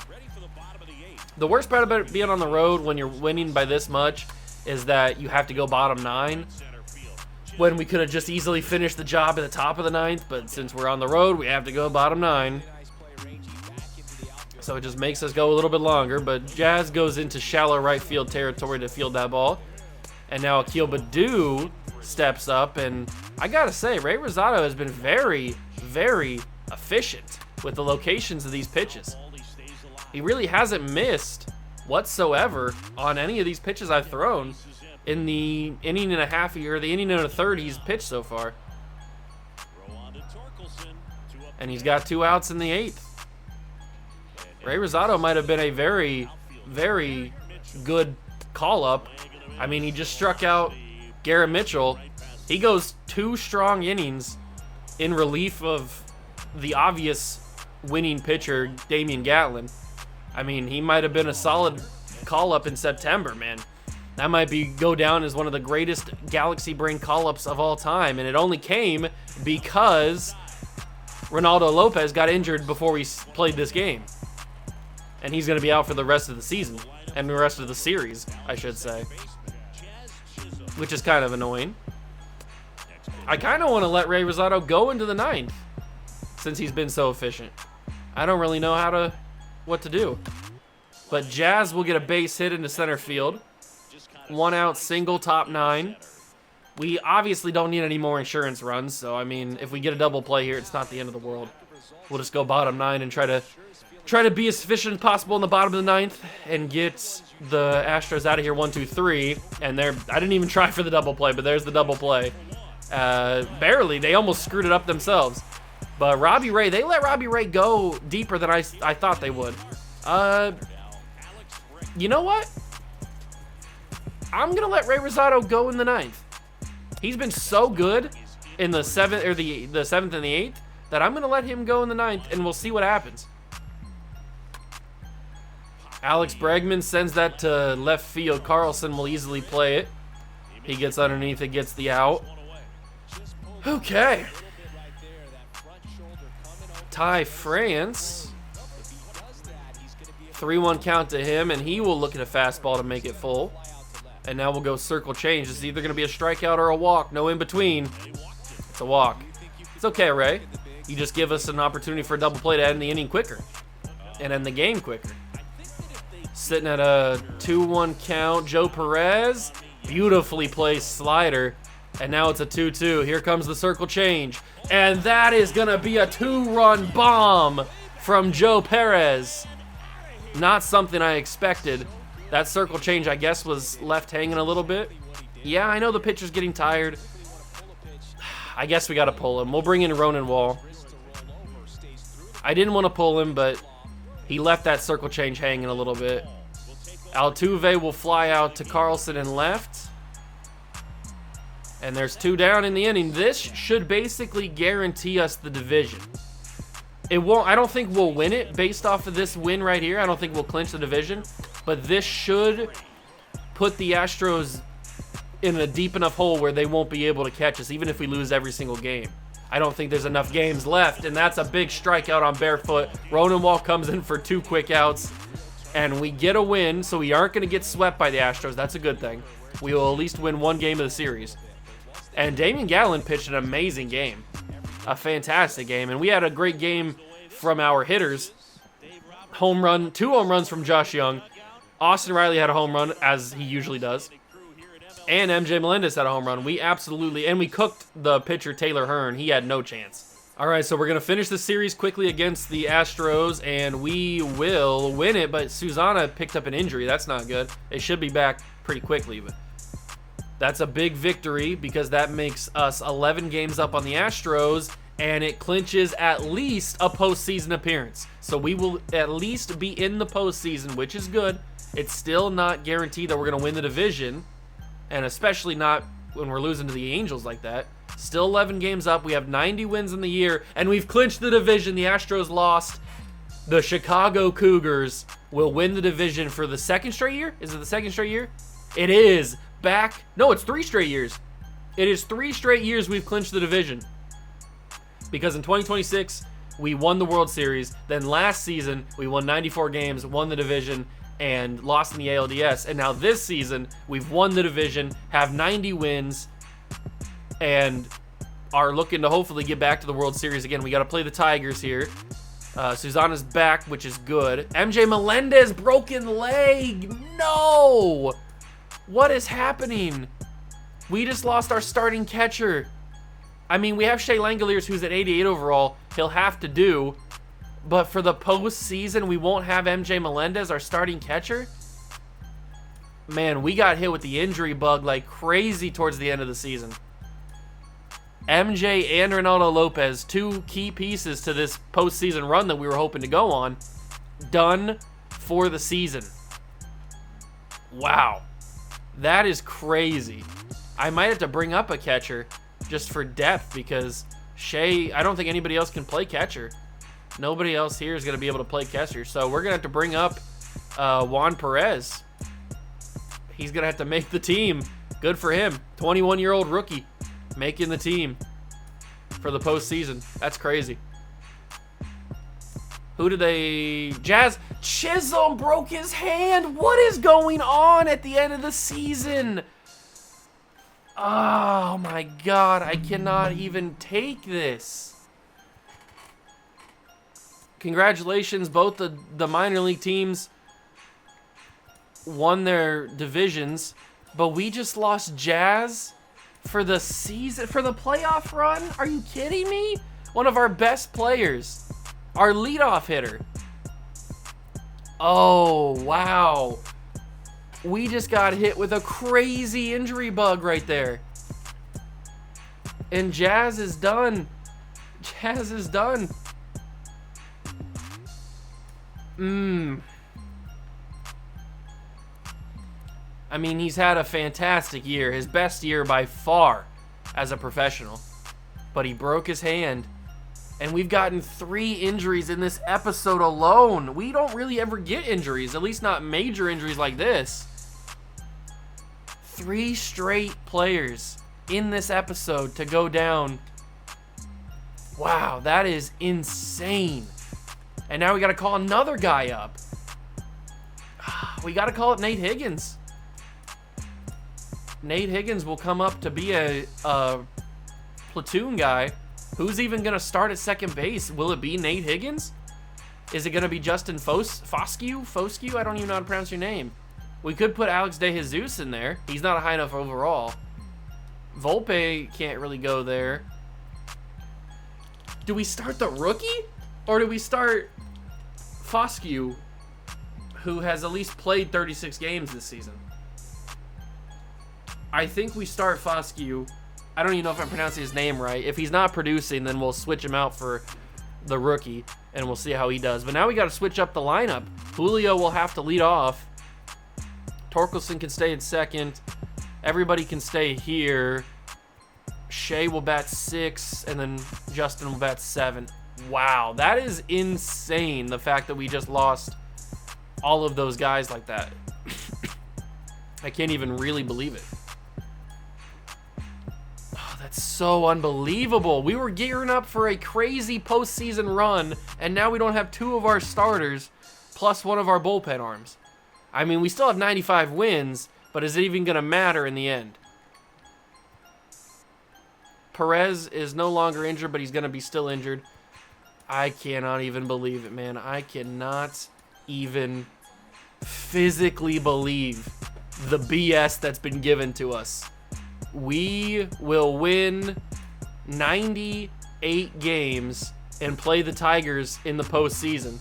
A: The worst part about being on the road when you're winning by this much is that you have to go bottom 9. When we could have just easily finished the job at the top of the 9th, but since we're on the road, we have to go bottom 9. So it just makes us go a little bit longer, but Jazz goes into shallow right field territory to field that ball. And now Akil Baddoo steps up, and I gotta say, Ray Rosado has been very, very efficient with the locations of these pitches. He really hasn't missed whatsoever on any of these pitches I've thrown in the inning and a half or the inning and a third he's pitched so far. And he's got 2 outs in the 8th. Ray Rosado might have been a very, very good call-up. I mean, he just struck out Garrett Mitchell. He goes 2 strong innings in relief of the obvious winning pitcher, Damian Gatlin. I mean, he might have been a solid call-up in September, man. That might go down as one of the greatest Galaxy Brain call-ups of all time, and it only came because Ronaldo Lopez got injured before we played this game. And he's going to be out for the rest of the season, and the rest of the series, I should say. Which is kind of annoying. I kind of want to let Ray Rosado go into the 9th, since he's been so efficient. I don't really know what to do. But Jazz will get a base hit into center field. 1 out, single, top 9. We obviously don't need any more insurance runs, so I mean, if we get a double play here, it's not the end of the world. We'll just go bottom 9 and try to be as efficient as possible in the bottom of the 9th and get the Astros out of here 1, 2, 3. And I didn't even try for the double play, but there's the double play. Barely. They almost screwed it up themselves. But Robbie Ray, they let Robbie Ray go deeper than I thought they would. You know what? I'm going to let Ray Rosado go in the 9th. He's been so good in the 7th or the 7th and the 8th that I'm going to let him go in the 9th, and we'll see what happens. Alex Bregman sends that to left field. Carlson will easily play it. He gets underneath it, gets the out. Okay. Ty France. 3-1 count to him, and he will look at a fastball to make it full. And now we'll go circle change. It's either going to be a strikeout or a walk. No in between. It's a walk. It's okay, Ray. You just give us an opportunity for a double play to end the inning quicker and end the game quicker. Sitting at a 2-1 count. Joe Perez, beautifully placed slider. And now it's a 2-2. Here comes the circle change. And that is going to be a 2-run bomb from Joe Perez. Not something I expected. That circle change, I guess, was left hanging a little bit. Yeah, I know the pitcher's getting tired. I guess we got to pull him. We'll bring in Ronan Wall. I didn't want to pull him, but he left that circle change hanging a little bit. Altuve will fly out to Carlson and left. And there's 2 down in the inning. This should basically guarantee us the division. It won't. I don't think we'll win it based off of this win right here. I don't think we'll clinch the division. But this should put the Astros in a deep enough hole where they won't be able to catch us, even if we lose every single game. I don't think there's enough games left, and that's a big strikeout on Barefoot. Ronan Wall comes in for 2 quick outs, and we get a win, so we aren't going to get swept by the Astros. That's a good thing. We will at least win 1 game of the series. And Damian Gallen pitched an amazing game. A fantastic game. And we had a great game from our hitters. 2 home runs from Josh Young. Austin Riley had a home run, as he usually does. And MJ Melendez had a home run. And we cooked the pitcher Taylor Hearn. He had no chance. All right, so we're going to finish the series quickly against the Astros, and we will win it. But Susana picked up an injury. That's not good. They should be back pretty quickly, but that's a big victory because that makes us 11 games up on the Astros, and it clinches at least a postseason appearance. So we will at least be in the postseason, which is good. It's still not guaranteed that we're going to win the division, and especially not when we're losing to the Angels like that. Still 11 games up. We have 90 wins in the year, and we've clinched the division. The Astros lost. The Chicago Cougars will win the division for the 2nd straight year. Is it the 2nd straight year? It is. No, it's 3 straight years. It is 3 straight years we've clinched the division. Because in 2026, we won the World Series. Then last season, we won 94 games, won the division, and lost in the ALDS. And now this season, we've won the division, have 90 wins, and are looking to hopefully get back to the World Series again. We got to play the Tigers here. Susana's back, which is good. MJ Melendez, broken leg. No! What is happening? We just lost our starting catcher. I mean, we have Shea Langoliers, who's at 88 overall. He'll have to do. But for the postseason, we won't have MJ Melendez, our starting catcher? Man, we got hit with the injury bug like crazy towards the end of the season. MJ and Ronaldo Lopez, 2 key pieces to this postseason run that we were hoping to go on, done for the season. Wow. That is crazy. I might have to bring up a catcher just for depth because Shea, I don't think anybody else can play catcher. Nobody else here is going to be able to play catcher. So we're going to have to bring up Juan Perez. He's going to have to make the team. Good for him. 21-year-old rookie making the team for the postseason. That's crazy. Who did they... Jazz Chisholm broke his hand. What is going on at the end of the season? Oh, my God. I cannot even take this. Congratulations. Both the minor league teams won their divisions, but we just lost Jazz for the season, for the playoff run. Are you kidding me? One of our best players. Our leadoff hitter. Oh, wow. We just got hit with a crazy injury bug right there. And Jazz is done. Jazz is done. I mean, he's had a fantastic year. His best year by far as a professional. But he broke his hand. And we've gotten 3 injuries in this episode alone. We don't really ever get injuries, at least not major injuries like this. 3 straight players in this episode to go down. Wow, that is insane. And now we got to call another guy up. We got to call it Nate Higgins. Nate Higgins will come up to be a platoon guy. Who's even going to start at second base? Will it be Nate Higgins? Is it going to be Justin Foscue? Foscue? I don't even know how to pronounce your name. We could put Alex De Jesus in there. He's not a high enough overall. Volpe can't really go there. Do we start the rookie? Or do we start Foscue, who has at least played 36 games this season? I think we start Foscue. I don't even know if I'm pronouncing his name right. If he's not producing, then we'll switch him out for the rookie, and we'll see how he does. But now we got to switch up the lineup. Julio will have to lead off. Torkelson can stay in second. Everybody can stay here. Shea will bat 6, and then Justin will bat 7. Wow, that is insane, the fact that we just lost all of those guys like that. I can't even really believe it. Oh, that's so unbelievable. We were gearing up for a crazy postseason run, and now we don't have 2 of our starters plus 1 of our bullpen arms. I mean, we still have 95 wins, but is it even going to matter in the end? Perez is no longer injured, but he's going to be still injured. I cannot even believe it, man. I cannot even physically believe the BS that's been given to us. We will win 98 games and play the Tigers in the postseason.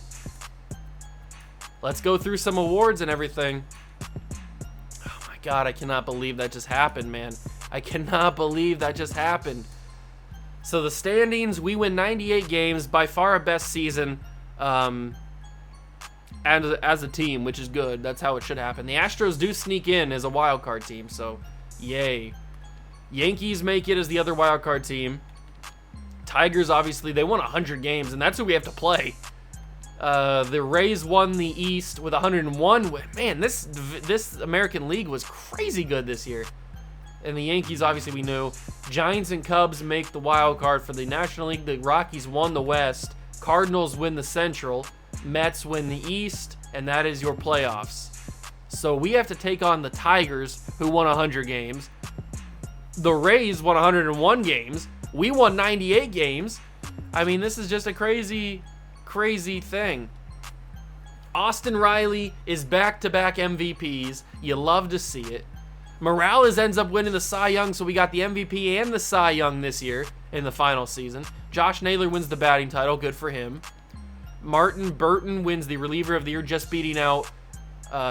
A: Let's go through some awards and everything. Oh my God, I cannot believe that just happened, man. I cannot believe that just happened. So the standings, we win 98 games, by far our best season and as a team, which is good. That's how it should happen. The Astros do sneak in as a wild card team, so yay. Yankees make it as the other wild card team. Tigers, obviously, they won 100 games, and that's who we have to play. The Rays won the East with 101. Man, this American League was crazy good this year. And the Yankees, obviously, we knew. Giants and Cubs make the wild card for the National League. The Rockies won the West. Cardinals win the Central. Mets win the East. And that is your playoffs. So we have to take on the Tigers, who won 100 games. The Rays won 101 games. We won 98 games. I mean, this is just a crazy, crazy thing. Austin Riley is back-to-back MVPs. You love to see it. Morales ends up winning the Cy Young, so we got the MVP and the Cy Young this year in the final season. Josh Naylor wins the batting title. Good for him. Martin Burton wins the reliever of the year, just beating out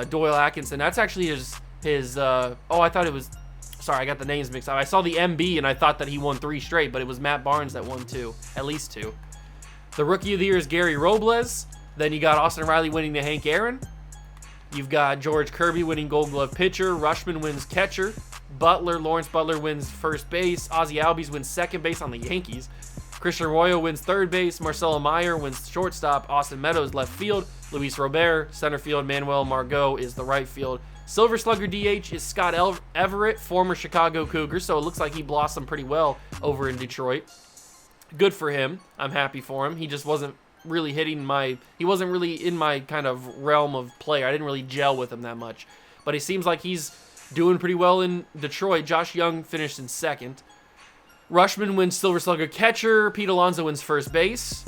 A: Doyle Atkinson. That's actually his I thought it was, sorry, I got the names mixed up. I saw the MB and I thought that he won 3 straight, but it was Matt Barnes that won 2, at least 2. The rookie of the year is Gary Robles. Then you got Austin Riley winning the Hank Aaron. You've got George Kirby winning Gold Glove pitcher. Rushman wins catcher. Lawrence Butler wins first base. Ozzie Albies wins second base on the Yankees. Christian Arroyo wins third base. Marcelo Meyer wins shortstop. Austin Meadows left field. Luis Robert center field. Manuel Margot is the right field. Silver Slugger DH is Scott Everett, former Chicago Cougar, so it looks like he blossomed pretty well over in Detroit. Good for him. I'm happy for him. He just wasn't really he wasn't really in my kind of realm of player. I didn't really gel with him that much. But it seems like he's doing pretty well in Detroit. Josh Young finished in second. Rushman wins Silver Slugger catcher. Pete Alonso wins first base.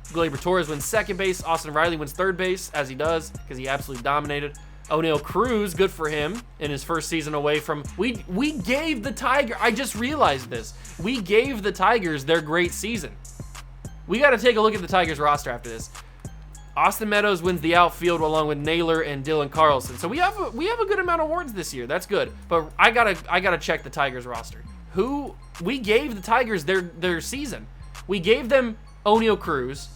A: Gleyber Torres wins second base. Austin Riley wins third base, as he does, because he absolutely dominated. O'Neal Cruz, good for him in his first season away from... We gave the Tigers... I just realized this. We gave the Tigers their great season. We got to take a look at the Tigers roster after this. Austin Meadows wins the outfield along with Naylor and Dylan Carlson. So we have a good amount of awards this year. That's good. But I gotta check the Tigers roster. We gave the Tigers their season. We gave them O'Neal Cruz.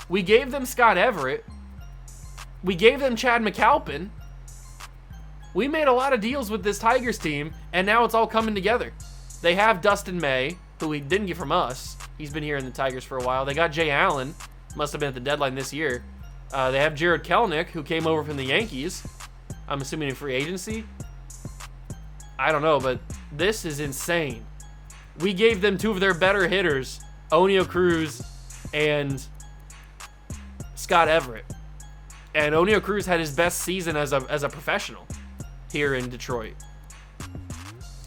A: We gave them Scott Everett. We gave them Chad McAlpin. We made a lot of deals with this Tigers team, and now it's all coming together. They have Dustin May, who we didn't get from us. He's been here in the Tigers for a while. They got Jay Allen. Must have been at the deadline this year. They have Jared Kelenic, who came over from the Yankees. I'm assuming in free agency. I don't know, but this is insane. We gave them 2 of their better hitters, O'Neal Cruz and Scott Everett. And O'Neal Cruz had his best season as a professional here in Detroit.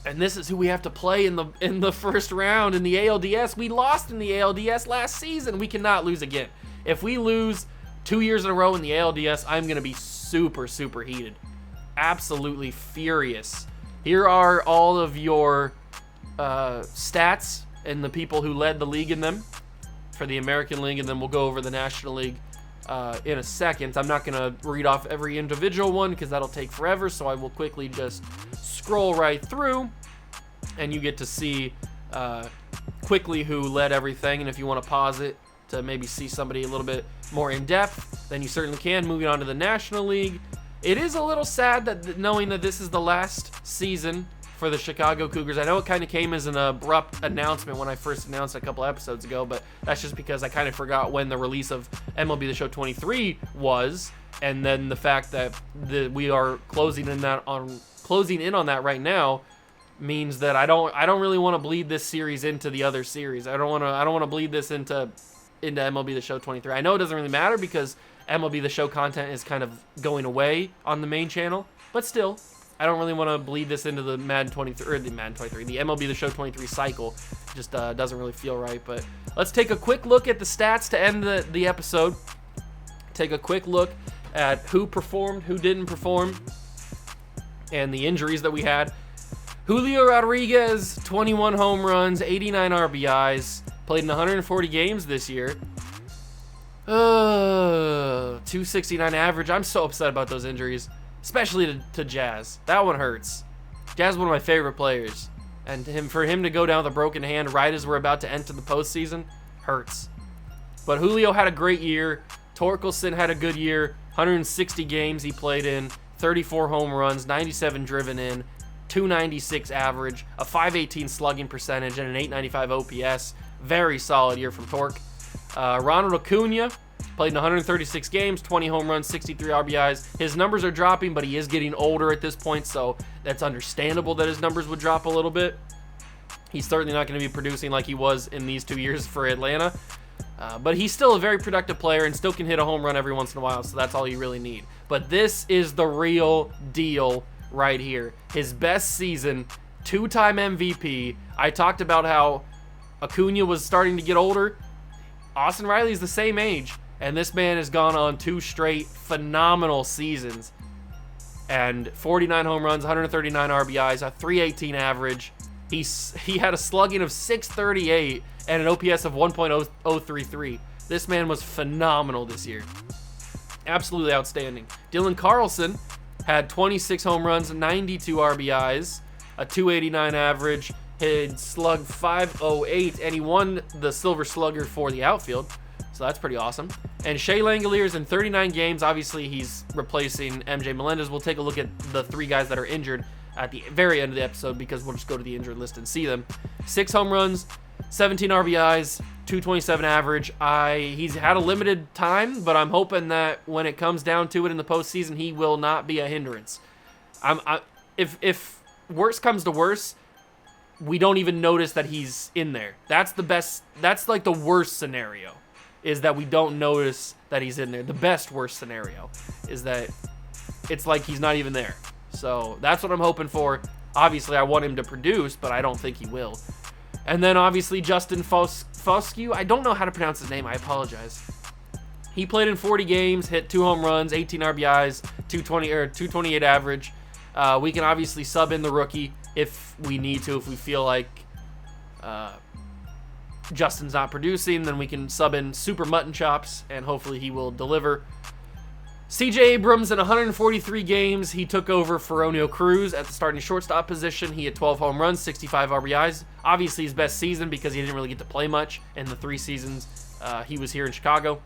A: And this is who we have to play in the first round in the ALDS. We lost in the ALDS last season. We cannot lose again. If we lose 2 years in a row in the ALDS, I'm going to be super, super heated. Absolutely furious. Here are all of your stats and the people who led the league in them for the American League, and then we'll go over the National League in a second. I'm not going to read off every individual one because that'll take forever, so I will quickly just scroll right through, and you get to see quickly who led everything. And if you want to pause it to maybe see somebody a little bit more in depth, then you certainly can. Moving on to the National League, it is a little sad that knowing that this is the last season for the Chicago Cougars. I know it kind of came as an abrupt announcement when I first announced a couple episodes ago, but that's just because I kind of forgot when the release of MLB The Show 23 was, and then the fact that we are closing in on that right now means that I don't really want to bleed this series into the other series. I don't want to bleed this into MLB The Show 23. I know it doesn't really matter because MLB The Show content is kind of going away on the main channel, but still, I don't really want to bleed this into the Madden 23 or the MLB The Show 23 cycle. It just doesn't really feel right. But let's take a quick look at the stats to end the episode. Take a quick look at who performed, who didn't perform, and the injuries that we had. Julio Rodriguez, 21 home runs, 89 RBIs, played in 140 games this year. 269 average. I'm so upset about those injuries, especially to Jazz. That one hurts. Jazz is one of my favorite players, and for him to go down with a broken hand right as we're about to enter the postseason hurts. But Julio had a great year. Torkelson had a good year. 160 games he played in, 34 home runs, 97 driven in, 296 average, a 518 slugging percentage, and an 895 OPS. Very solid year from Torque. Ronald Acuna played in 136 games, 20 home runs, 63 RBIs. His numbers are dropping, but he is getting older at this point, so that's understandable that his numbers would drop a little bit. He's certainly not going to be producing like he was in these 2 years for Atlanta. But he's still a very productive player and still can hit a home run every once in a while, so that's all you really need. But this is the real deal right here. His best season, 2-time MVP. I talked about how Acuna was starting to get older. Austin Riley's the same age, and this man has gone on 2 straight phenomenal seasons. And 49 home runs, 139 RBIs, a 318 average. He had a slugging of 638 and an OPS of 1.033. This man was phenomenal this year. Absolutely outstanding. Dylan Carlson had 26 home runs, 92 RBIs, a 289 average. He slugged 508, and he won the Silver Slugger for the outfield. So that's pretty awesome. And Shea Langoliers in 39 games. Obviously, he's replacing MJ Melendez. We'll take a look at the 3 guys that are injured at the very end of the episode because we'll just go to the injured list and see them. 6 home runs, 17 RBIs, 227 average. He's had a limited time, but I'm hoping that when it comes down to it in the postseason, he will not be a hindrance. If worse comes to worse, we don't even notice that he's in there. That's the best. That's like the worst scenario, is that we don't notice that he's in there. The best worst scenario is that it's like he's not even there. So that's what I'm hoping for. Obviously, I want him to produce, but I don't think he will. And then obviously Justin Foscue. I don't know how to pronounce his name. I apologize. He played in 40 games, hit 2 home runs, 18 RBIs, 228 average. We can obviously sub in the rookie if we need to. If we feel like Justin's not producing, then we can sub in Super Mutton Chops, and hopefully he will deliver. CJ Abrams in 143 games, he took over for Ronio Cruz at the starting shortstop position. He had 12 home runs, 65 RBIs. Obviously his best season because he didn't really get to play much in the 3 seasons he was here in Chicago.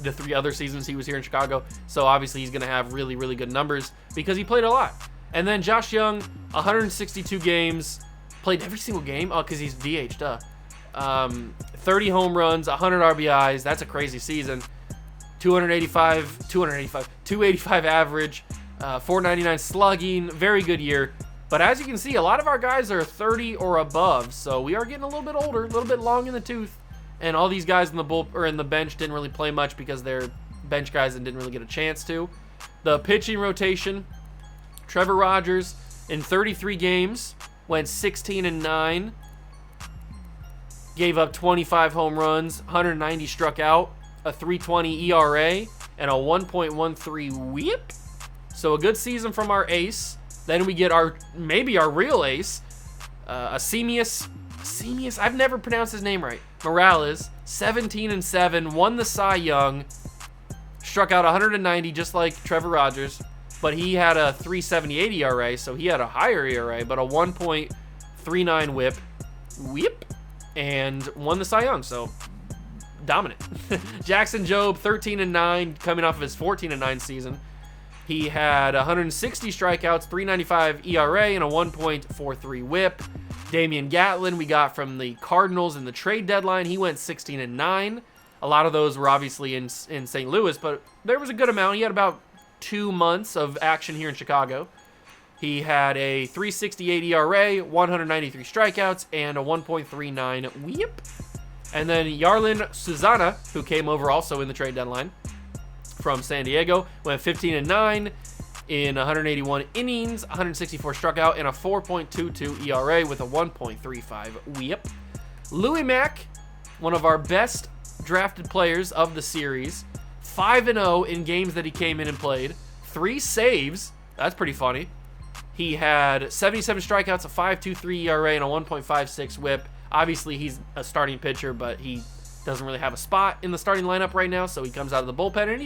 A: The 3 other seasons he was here in Chicago. So obviously he's going to have really, really good numbers because he played a lot. And then Josh Young, 162 games, played every single game. Oh, because he's DH, duh. 30 home runs, 100 RBIs. That's a crazy season. 285 average, 499 slugging, very good year. But as you can see, a lot of our guys are 30 or above, so we are getting a little bit older, a little bit long in the tooth. And all these guys in the bench didn't really play much because they're bench guys and didn't really get a chance to. The pitching rotation, Trevor Rogers, In 33 games, went 16-9. Gave up 25 home runs, 190 struck out, a 3.20 ERA, and a 1.13 WHIP. So a good season from our ace. Then we get maybe our real ace, Asemius, I've never pronounced his name right. Morales, 17-7, won the Cy Young, struck out 190 just like Trevor Rogers, but he had a 3.78 ERA, so he had a higher ERA, but a 1.39 WHIP, and won the Cy Young, so dominant. Jackson Jobe, 13-9, coming off of his 14-9 season. He had 160 strikeouts, 3.95 ERA, and a 1.43 WHIP. Damian Gatlin, we got from the Cardinals in the trade deadline. He went 16-9. A lot of those were obviously in St. Louis, but there was a good amount. He had about 2 months of action here in Chicago. He had a 3.68 ERA, 193 strikeouts, and a 1.39 WHIP. And then Yarlin Susana, who came over also in the trade deadline from San Diego, went 15-9 in 181 innings, 164 struck out, and a 4.22 ERA with a 1.35 WHIP. Louis Mack, one of our best drafted players of the series, 5-0 in games that he came in and played, 3 saves. That's pretty funny. He had 77 strikeouts, a 5.23 ERA, and a 1.56 WHIP. Obviously, he's a starting pitcher, but he doesn't really have a spot in the starting lineup right now, so he comes out of the bullpen, and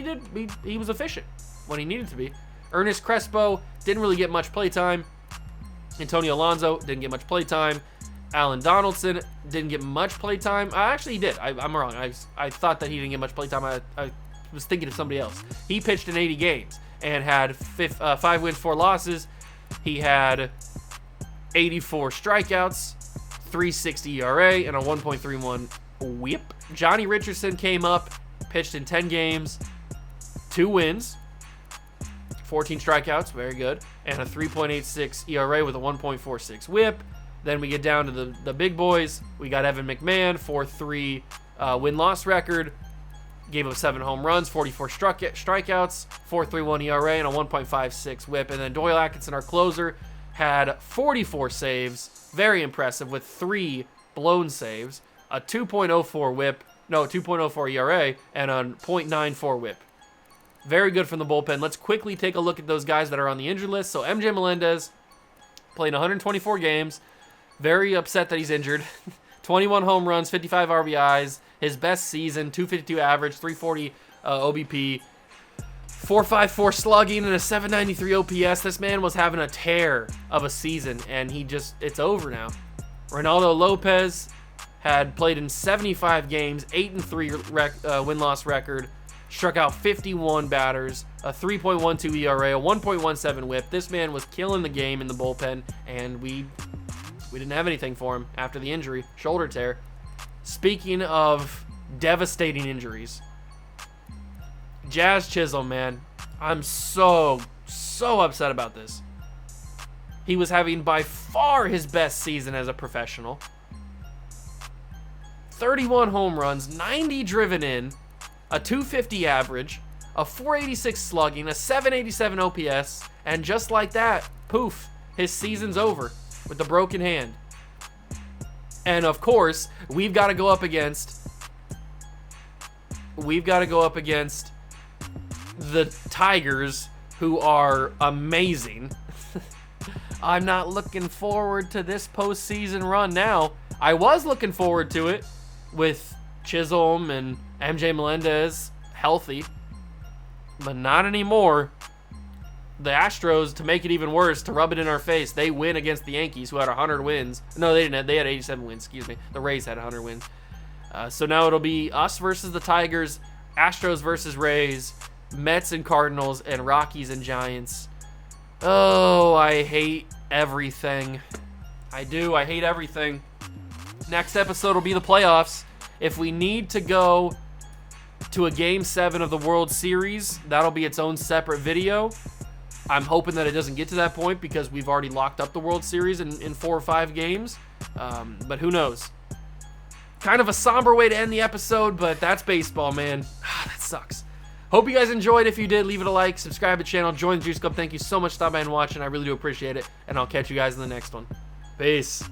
A: he was efficient when he needed to be. Ernest Crespo didn't really get much playtime. Antonio Alonso didn't get much playtime. Alan Donaldson didn't get much playtime. Actually, he did. I'm wrong. I thought that he didn't get much playtime. I was thinking of somebody else. He pitched in 80 games and had 5 wins, 4 losses. He had 84 strikeouts, 3.60 ERA, and a 1.31 WHIP. Johnny Richardson came up, pitched in 10 games, 2 wins, 14 strikeouts, very good, and a 3.86 ERA with a 1.46 WHIP. Then we get down to the big boys. We got Evan McMahon, 4.3 win-loss record, gave up 7 home runs, 44 strikeouts, 4.31 ERA, and a 1.56 WHIP. And then Doyle Atkinson, our closer, had 44 saves, very impressive, with 3 blown saves, a 2.04 ERA, and a 0.94 WHIP. Very good from the bullpen. Let's quickly take a look at those guys that are on the injured list. So MJ Melendez played 124 games. Very upset that he's injured. 21 home runs, 55 RBIs. His best season, 252 average, 340 OBP, 4.54 slugging, and a 793 OPS. This man was having a tear of a season, and it's over now. Ronaldo Lopez had played in 75 games, 8-3 win-loss record, struck out 51 batters, a 3.12 ERA, a 1.17 WHIP. This man was killing the game in the bullpen, and we didn't have anything for him after the injury, shoulder tear. Speaking of devastating injuries, Jazz Chisholm, man, I'm so upset about this. He was having by far his best season as a professional. 31 home runs, 90 driven in, a 250 average, a 486 slugging, a 787 OPS, and just like that, poof, his season's over with the broken hand. And of course, we've got to go up against the Tigers, who are amazing. I'm not looking forward to this postseason run now. I was looking forward to it with Chisholm and MJ Melendez healthy, but not anymore. The Astros, to make it even worse, to rub it in our face, they win against the Yankees, who had 100 wins. No, they didn't. They had 87 wins, excuse me. The Rays had 100 wins. So now it'll be us versus the Tigers, Astros versus Rays, Mets and Cardinals, and Rockies and Giants. Oh, I hate everything. I do. I hate everything. Next episode will be the playoffs. If we need to go to a Game 7 of the World Series, that'll be its own separate video. I'm hoping that it doesn't get to that point because we've already locked up the World Series in 4 or 5 games. But who knows? Kind of a somber way to end the episode, but that's baseball, man. That sucks. Hope you guys enjoyed. If you did, leave it a like, subscribe to the channel, join the Juice Club. Thank you so much for stopping by and watching. I really do appreciate it, and I'll catch you guys in the next one. Peace.